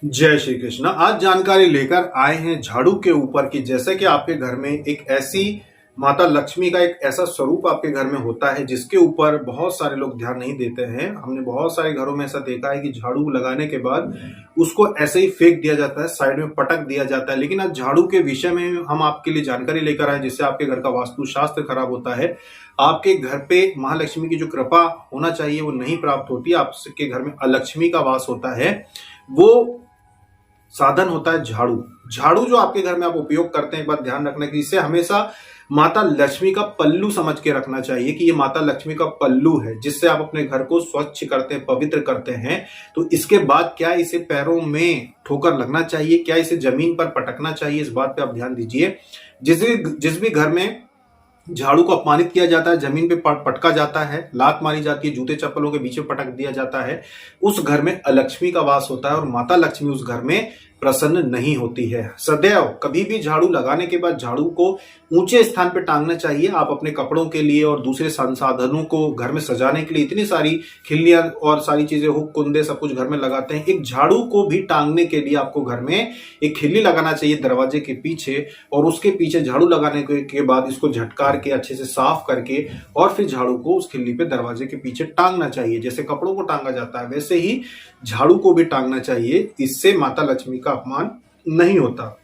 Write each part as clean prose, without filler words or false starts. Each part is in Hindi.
जय श्री कृष्ण। आज जानकारी लेकर आए हैं झाड़ू के ऊपर की जैसे कि आपके घर में एक ऐसी माता लक्ष्मी का एक ऐसा स्वरूप आपके घर में होता है जिसके ऊपर बहुत सारे लोग ध्यान नहीं देते हैं। हमने बहुत सारे घरों में ऐसा देखा है कि झाड़ू लगाने के बाद उसको ऐसे ही फेंक दिया जाता है, साइड में पटक दिया जाता है। लेकिन आज झाड़ू के विषय में हम आपके लिए जानकारी लेकर आए जिससे आपके घर का वास्तुशास्त्र खराब होता है, आपके घर पे महालक्ष्मी की जो कृपा होना चाहिए वो नहीं प्राप्त होती, आपके घर में अलक्ष्मी का वास होता है। वो साधन होता है झाड़ू। झाड़ू जो आपके घर में आप उपयोग करते हैं, एक बात ध्यान रखना कि इसे हमेशा माता लक्ष्मी का पल्लू समझ के रखना चाहिए कि ये माता लक्ष्मी का पल्लू है जिससे आप अपने घर को स्वच्छ करते हैं, पवित्र करते हैं। तो इसके बाद क्या इसे पैरों में ठोकर लगना चाहिए, क्या इसे जमीन पर पटकना चाहिए, इस बात पे आप ध्यान दीजिए। जिस भी घर में झाड़ू को अपमानित किया जाता है, जमीन पे पटका जाता है, लात मारी जाती है, जूते चप्पलों के बीच में पटक दिया जाता है, उस घर में अलक्ष्मी का वास होता है और माता लक्ष्मी उस घर में प्रसन्न नहीं होती है। सदैव कभी भी झाड़ू लगाने के बाद झाड़ू को ऊंचे स्थान पर टांगना चाहिए। आप अपने कपड़ों के लिए और दूसरे संसाधनों को घर में सजाने के लिए इतनी सारी खिल्लियां और सारी चीजें, हुक, कुंदे सब कुछ घर में लगाते हैं। एक झाड़ू को भी टांगने के लिए आपको घर में एक खिल्ली लगाना चाहिए दरवाजे के पीछे, और उसके पीछे झाड़ू लगाने के बाद इसको झटकार के अच्छे से साफ करके और फिर झाड़ू को उस खिल्ली पे दरवाजे के पीछे टांगना चाहिए। जैसे कपड़ों को टांगा जाता है वैसे ही झाड़ू को भी टांगना चाहिए। इससे माता लक्ष्मी का अपमान नहीं होता।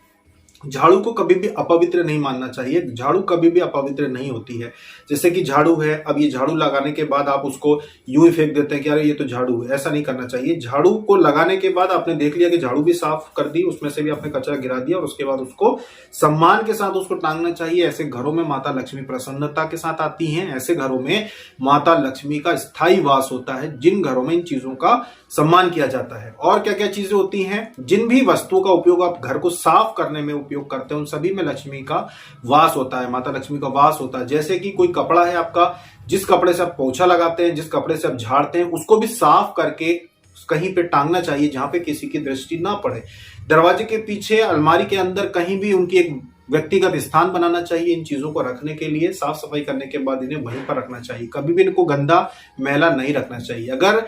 झाड़ू को कभी भी अपवित्र नहीं मानना चाहिए। झाड़ू कभी भी अपवित्र नहीं होती है। जैसे कि झाड़ू है, अब ये झाड़ू लगाने के बाद आप उसको यूं ही फेंक देते हैं कि अरे ये तो झाड़ू है, ऐसा नहीं करना चाहिए। झाड़ू को लगाने के बाद आपने देख लिया कि झाड़ू भी साफ कर दी, उसमें से भी आपने कचरा गिरा दिया और उसके बाद उसको सम्मान के साथ उसको टांगना चाहिए। ऐसे घरों में माता लक्ष्मी प्रसन्नता के साथ आती हैं। ऐसे घरों में माता लक्ष्मी का स्थायी वास होता है जिन घरों में इन चीजों का सम्मान किया जाता है। और क्या क्या चीजें होती हैं, जिन भी वस्तुओं का उपयोग आप घर को साफ करने में उपयोग करते हैं उन सभी में लक्ष्मी का वास होता है, माता लक्ष्मी का वास होता है। जैसे कि कोई कपड़ा है आपका, जिस कपड़े से आप पोछा लगाते हैं, जिस कपड़े से आप झाड़ते हैं, उसको भी साफ करके कहीं पे टांगना चाहिए जहां पे किसी की दृष्टि ना पड़े। दरवाजे के पीछे, अलमारी के अंदर कहीं भी उनकी एक व्यक्तिगत स्थान बनाना चाहिए। इन चीजों को रखने के लिए साफ सफाई करने के बाद इन्हें वहीं पर रखना चाहिए। कभी भी इनको गंदा मैला नहीं रखना चाहिए। अगर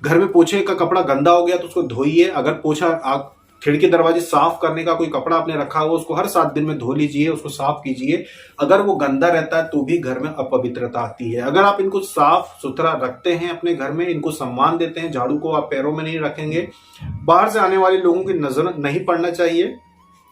घर में पोछे का कपड़ा गंदा हो गया तो उसको धोइए। अगर पोछा आप खिड़की दरवाजे साफ करने का कोई कपड़ा आपने रखा हुआ उसको हर 7 दिन में धो लीजिए, उसको साफ कीजिए। अगर वो गंदा रहता है तो भी घर में अपवित्रता आती है। अगर आप इनको साफ सुथरा रखते हैं अपने घर में, इनको सम्मान देते हैं, झाड़ू को आप पैरों में नहीं रखेंगे, बाहर से आने वाले लोगों की नजर नहीं पड़ना चाहिए।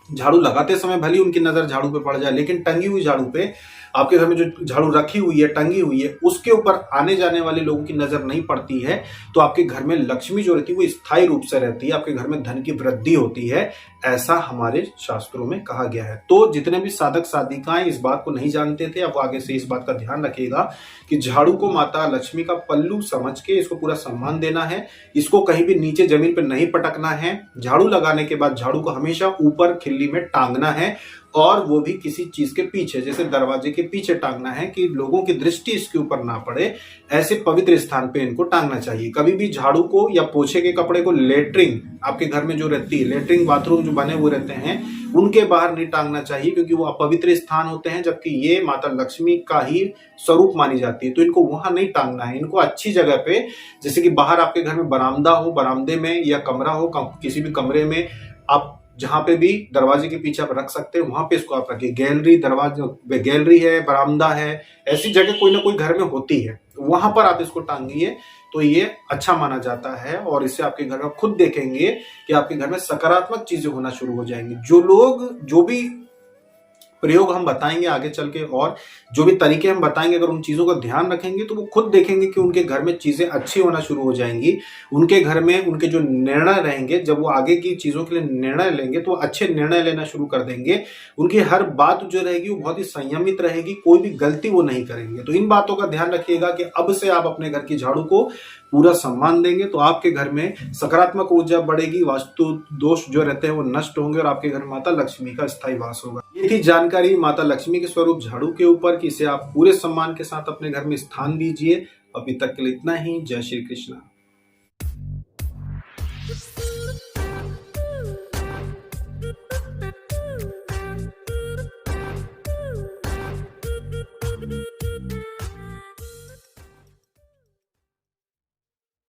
झाड़ू लगाते समय भले उनकी नजर झाड़ू पे पड़ जाए, लेकिन टंगी हुई झाड़ू पे, आपके घर में जो झाड़ू रखी हुई है, टंगी हुई है, उसके ऊपर आने जाने वाले लोगों की नजर नहीं पड़ती है तो आपके घर में लक्ष्मी जो रहती है वो स्थायी रूप से रहती है, आपके घर में धन की वृद्धि होती है, ऐसा हमारे शास्त्रों में कहा गया है। तो जितने भी साधक साधिकाएं इस बात को नहीं जानते थे, अब आगे से इस बात का ध्यान रखिएगा कि झाड़ू को माता लक्ष्मी का पल्लू समझ के इसको पूरा सम्मान देना है। इसको कहीं भी नीचे जमीन पर नहीं पटकना है। झाड़ू लगाने के बाद झाड़ू को हमेशा ऊपर खिल्ली में टांगना है, और वो भी किसी चीज के पीछे, जैसे दरवाजे के पीछे टांगना है कि लोगों की दृष्टि इसके ऊपर ना पड़े। ऐसे पवित्र स्थान पे इनको टांगना चाहिए। कभी भी झाड़ू को या पोछे के कपड़े को लेटरिन, आपके घर में जो रहती है लेटरिन बाथरूम जो बने हुए रहते हैं, उनके बाहर नहीं टांगना चाहिए क्योंकि वो अपवित्र स्थान होते हैं, जबकि ये माता लक्ष्मी का ही स्वरूप मानी जाती है। तो इनको वहां नहीं टांगना है। इनको अच्छी जगह पे, जैसे कि बाहर आपके घर में बरामदा हो, बरामदे में, या कमरा हो, किसी भी कमरे में, आप जहां पे भी दरवाजे के पीछे आप रख सकते हैं वहां पे इसको आप रखिए। गैलरी, दरवाजे, गैलरी है, बरामदा है, ऐसी जगह कोई ना कोई घर में होती है, वहां पर आप इसको टांगिए तो ये अच्छा माना जाता है। और इससे आपके घर में खुद देखेंगे कि आपके घर में सकारात्मक चीजें होना शुरू हो जाएंगी। जो भी प्रयोग हम बताएंगे आगे चल के, और जो भी तरीके हम बताएंगे, अगर उन चीजों का ध्यान रखेंगे तो वो खुद देखेंगे कि उनके घर में चीजें अच्छी होना शुरू हो जाएंगी। उनके घर में उनके जो निर्णय रहेंगे, जब वो आगे की चीजों के लिए निर्णय लेंगे तो अच्छे निर्णय लेना शुरू कर देंगे। उनकी हर बात जो रहेगी वो बहुत ही संयमित रहेगी, कोई भी गलती वो नहीं करेंगे। तो इन बातों का ध्यान रखिएगा कि अब से आप अपने घर की झाड़ू को पूरा सम्मान देंगे तो आपके घर में सकारात्मक ऊर्जा बढ़ेगी, वास्तु दोष जो रहते हैं वो नष्ट होंगे और आपके घर में माता लक्ष्मी का स्थायी वास होगा। ये थी जानकारी माता लक्ष्मी के स्वरूप झाड़ू के ऊपर कि इसे आप पूरे सम्मान के साथ अपने घर में स्थान दीजिए। अभी तक के लिए इतना ही। जय श्री कृष्ण।